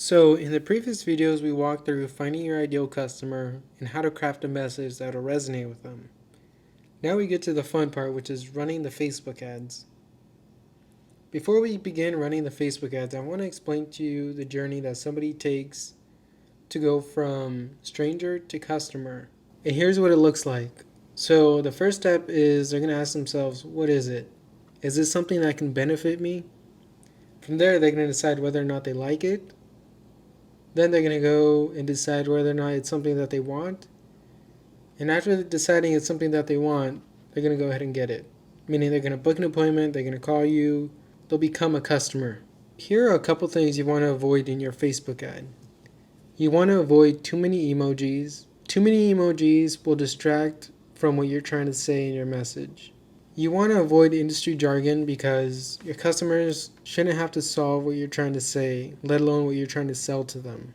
So in the previous videos, we walked through finding your ideal customer and how to craft a message that will resonate with them. Now we get to the fun part, which is running the Facebook ads. Before we begin running the Facebook ads, I want to explain to you the journey that somebody takes to go from stranger to customer. And here's what it looks like. So the first step is they're going to ask themselves, what is it? Is this something that can benefit me? From there, they're going to decide whether or not they like it. Then they're going to go and decide whether or not it's something that they want. And after deciding it's something that they want, they're going to go ahead and get it. Meaning they're going to book an appointment, they're going to call you, they'll become a customer. Here are a couple things you want to avoid in your Facebook ad. You want to avoid too many emojis. Too many emojis will distract from what you're trying to say in your message. You want to avoid industry jargon because your customers shouldn't have to solve what you're trying to say, let alone what you're trying to sell to them.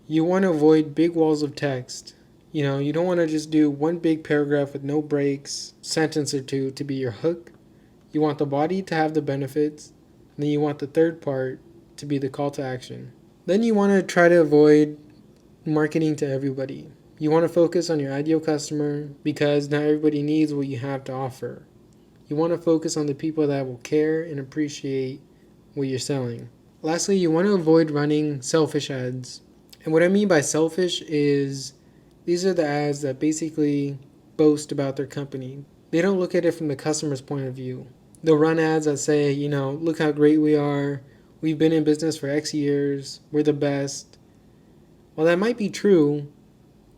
You want to avoid big walls of text. You don't want to just do one big paragraph with no breaks, sentence or two to be your hook. You want the body to have the benefits, and then you want the third part to be the call to action. Then you want to try to avoid marketing to everybody. You want to focus on your ideal customer because not everybody needs what you have to offer. You want to focus on the people that will care and appreciate what you're selling. Lastly, you want to avoid running selfish ads. And what I mean by selfish is these are the ads that basically boast about their company. They don't look at it from the customer's point of view. They'll run ads that say, look how great we are. We've been in business for X years. We're the best. While that might be true,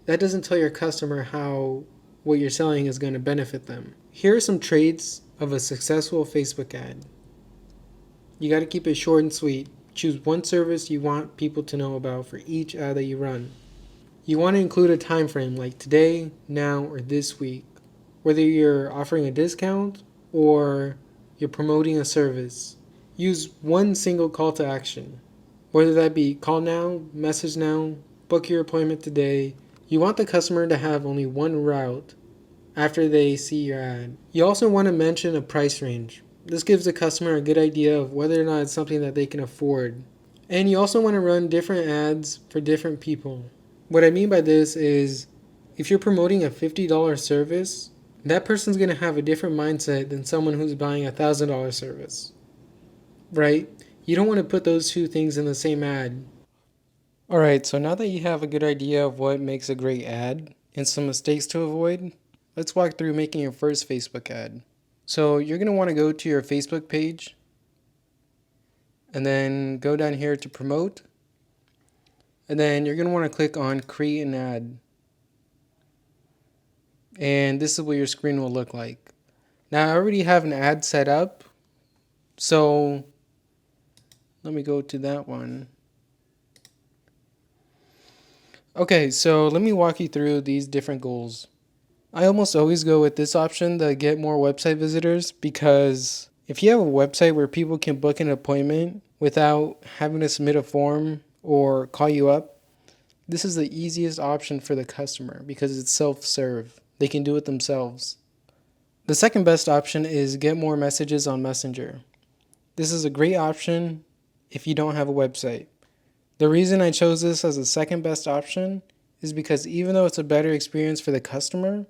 that doesn't tell your customer how what you're selling is going to benefit them. Here are some traits of a successful Facebook ad. You got to keep it short and sweet. Choose one service you want people to know about for each ad that you run. You want to include a time frame like today, now, or this week. Whether you're offering a discount or you're promoting a service, use one single call to action. Whether that be call now, message now, book your appointment today. You want the customer to have only one route after they see your ad. You also want to mention a price range. This gives the customer a good idea of whether or not it's something that they can afford. And you also want to run different ads for different people. What I mean by this is if you're promoting a $50 service, that person's going to have a different mindset than someone who's buying a $1,000 service, right? You don't want to put those two things in the same ad. All right, so now that you have a good idea of what makes a great ad and some mistakes to avoid, let's walk through making your first Facebook ad. So you're going to want to go to your Facebook page and then go down here to promote. And then you're going to want to click on create an ad. And this is what your screen will look like. Now I already have an ad set up. So let me go to that one. Okay, so let me walk you through these different goals. I almost always go with this option to get more website visitors because if you have a website where people can book an appointment without having to submit a form or call you up, this is the easiest option for the customer because it's self-serve. They can do it themselves. The second best option is get more messages on Messenger. This is a great option if you don't have a website. The reason I chose this as the second best option is because even though it's a better experience for the customer,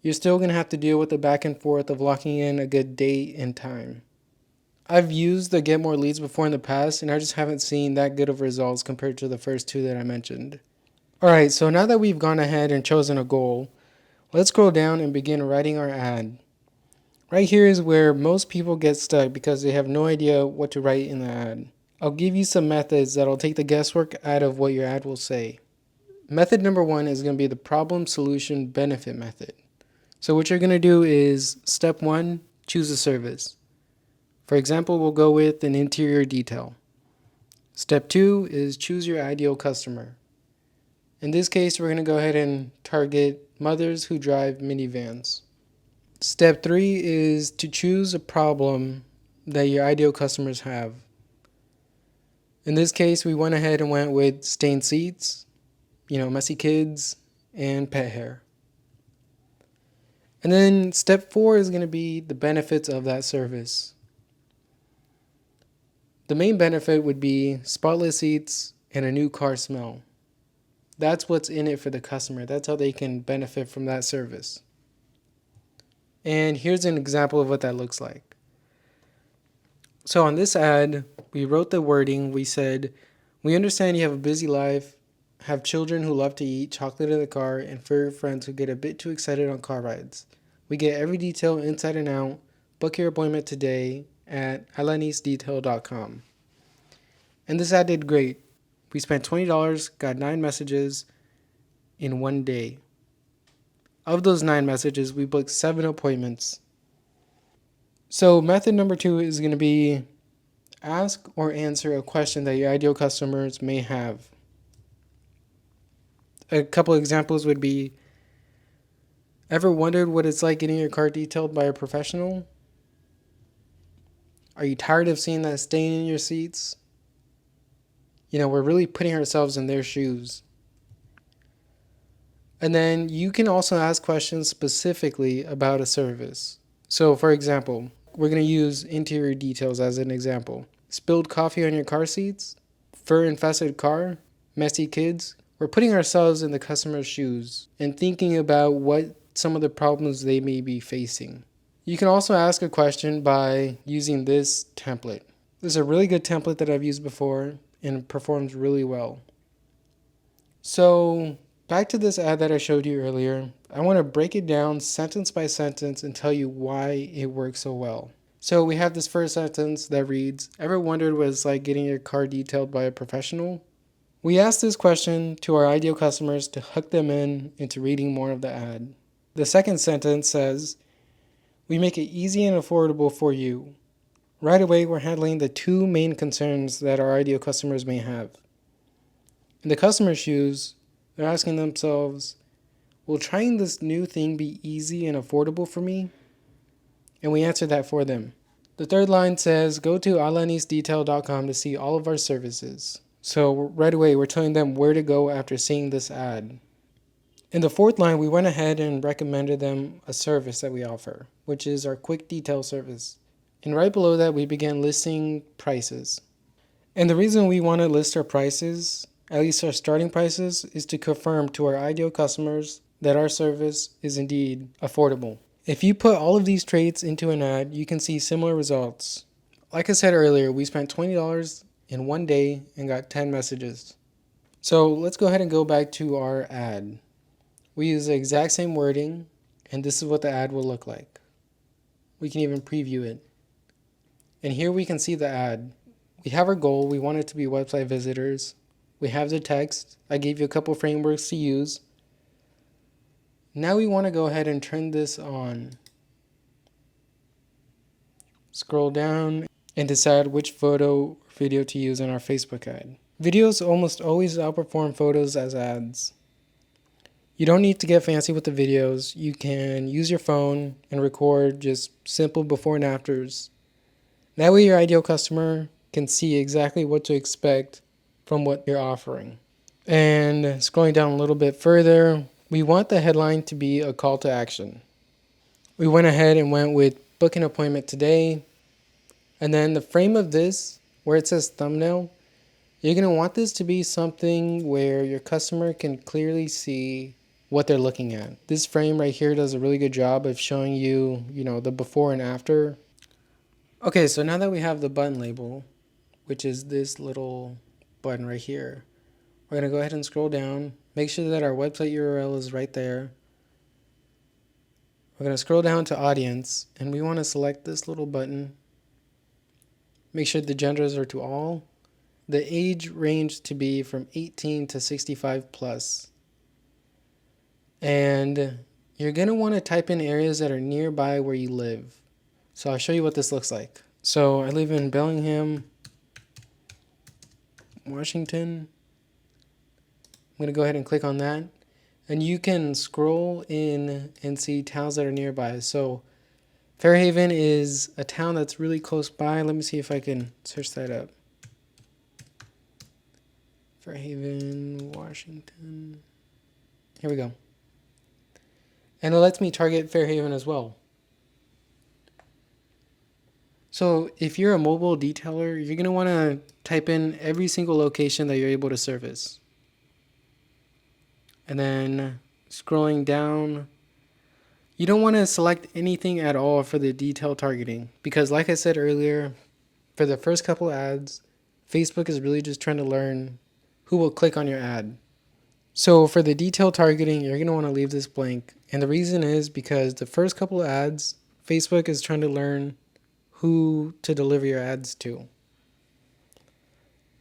you're still going to have to deal with the back and forth of locking in a good date and time. I've used the Get More Leads before in the past, and I just haven't seen that good of results compared to the first two that I mentioned. Alright, so now that we've gone ahead and chosen a goal, let's scroll down and begin writing our ad. Right here is where most people get stuck because they have no idea what to write in the ad. I'll give you some methods that'll take the guesswork out of what your ad will say. Method number one is going to be the problem, solution, benefit method. So what you're going to do is step one, choose a service. For example, we'll go with an interior detail. Step two is choose your ideal customer. In this case, we're going to go ahead and target mothers who drive minivans. Step three is to choose a problem that your ideal customers have. In this case, we went ahead and went with stained seats, messy kids, and pet hair. And then step four is going to be the benefits of that service. The main benefit would be spotless seats and a new car smell. That's what's in it for the customer. That's how they can benefit from that service. And here's an example of what that looks like. So on this ad, we wrote the wording. We said, "We understand you have a busy life, have children who love to eat chocolate in the car, and furry friends who get a bit too excited on car rides. We get every detail inside and out. Book your appointment today at alanisdetail.com." And this ad did great. We spent $20, got 9 messages in one day. Of those 9 messages, we booked 7 appointments. So method number 2 is going to be ask or answer a question that your ideal customers may have. A couple examples would be, ever wondered what it's like getting your car detailed by a professional? Are you tired of seeing that stain in your seats? We're really putting ourselves in their shoes. And then you can also ask questions specifically about a service. So for example, we're going to use interior details as an example. Spilled coffee on your car seats? Fur infested car? Messy kids? We're putting ourselves in the customer's shoes and thinking about what some of the problems they may be facing. You can also ask a question by using this template. This is a really good template that I've used before and it performs really well. So back to this ad that I showed you earlier, I want to break it down sentence by sentence and tell you why it works so well. So we have this first sentence that reads, ever wondered what it's like getting your car detailed by a professional? We asked this question to our ideal customers to hook them into reading more of the ad. The second sentence says, we make it easy and affordable for you. Right away, we're handling the 2 main concerns that our ideal customers may have. In the customer's shoes, they're asking themselves, will trying this new thing be easy and affordable for me? And we answer that for them. The third line says, go to alanisdetail.com to see all of our services. So right away, we're telling them where to go after seeing this ad. In the fourth line, we went ahead and recommended them a service that we offer, which is our quick detail service. And right below that, we began listing prices. And the reason we want to list our prices, at least our starting prices, is to confirm to our ideal customers that our service is indeed affordable. If you put all of these traits into an ad, you can see similar results. Like I said earlier, we spent $20 in one day and got 10 messages. So let's go ahead and go back to our ad. We use the exact same wording, and this is what the ad will look like. We can even preview it. And here we can see the ad. We have our goal. We want it to be website visitors. We have the text. I gave you a couple frameworks to use. Now we want to go ahead and turn this on. Scroll down and decide which photo or video to use in our Facebook ad. Videos almost always outperform photos as ads. You don't need to get fancy with the videos. You can use your phone and record just simple before and afters. That way your ideal customer can see exactly what to expect from what you're offering. And scrolling down a little bit further, we want the headline to be a call to action. We went ahead and went with book an appointment today. And then the frame of this, where it says thumbnail, you're going to want this to be something where your customer can clearly see what they're looking at. This frame right here does a really good job of showing you, the before and after. Okay, so now that we have the button label, which is this little button right here, we're going to go ahead and scroll down. Make sure that our website URL is right there. We're going to scroll down to audience, and we want to select this little button. Make sure the genders are to all. The age range to be from 18 to 65 plus. And you're going to want to type in areas that are nearby where you live. So I'll show you what this looks like. So I live in Bellingham, Washington. I'm going to go ahead and click on that. And you can scroll in and see towns that are nearby. So Fairhaven is a town that's really close by. Let me see if I can search that up. Fairhaven, Washington. Here we go. And it lets me target Fairhaven as well. So if you're a mobile detailer, you're going to want to type in every single location that you're able to service. And then scrolling down, you don't want to select anything at all for the detail targeting because like I said earlier, for the first couple ads, Facebook is really just trying to learn who will click on your ad. So for the detail targeting, you're going to want to leave this blank. And the reason is because the first couple ads, Facebook is trying to learn who to deliver your ads to.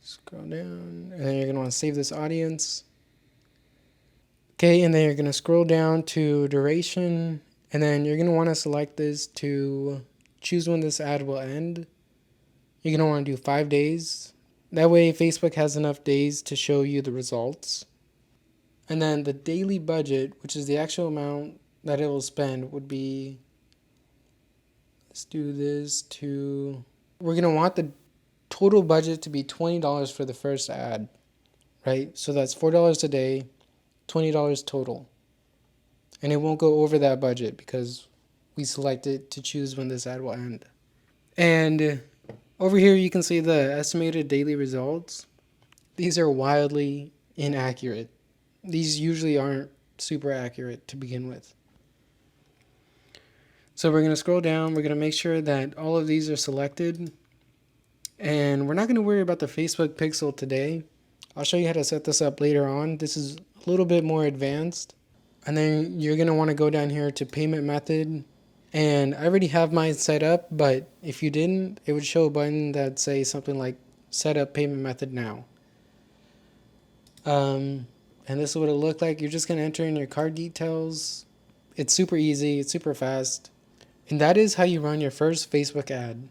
Scroll down, and then you're going to want to save this audience. Okay, and then you're going to scroll down to duration, and then you're going to want to select this to choose when this ad will end. You're going to want to do 5 days. That way Facebook has enough days to show you the results. And then the daily budget, which is the actual amount that it will spend, would be, let's do this to, we're going to want the total budget to be $20 for the first ad, right? So that's $4 a day, $20 total. And it won't go over that budget because we selected to choose when this ad will end. And over here you can see the estimated daily results. These are wildly inaccurate. These usually aren't super accurate to begin with. So we're going to scroll down. We're going to make sure that all of these are selected. And we're not going to worry about the Facebook pixel today. I'll show you how to set this up later on. This is a little bit more advanced. And then you're going to want to go down here to payment method. And I already have mine set up, but if you didn't, it would show a button that says something like set up payment method now. And this is what it looked like. You're just going to enter in your card details. It's super easy. It's super fast. And that is how you run your first Facebook ad.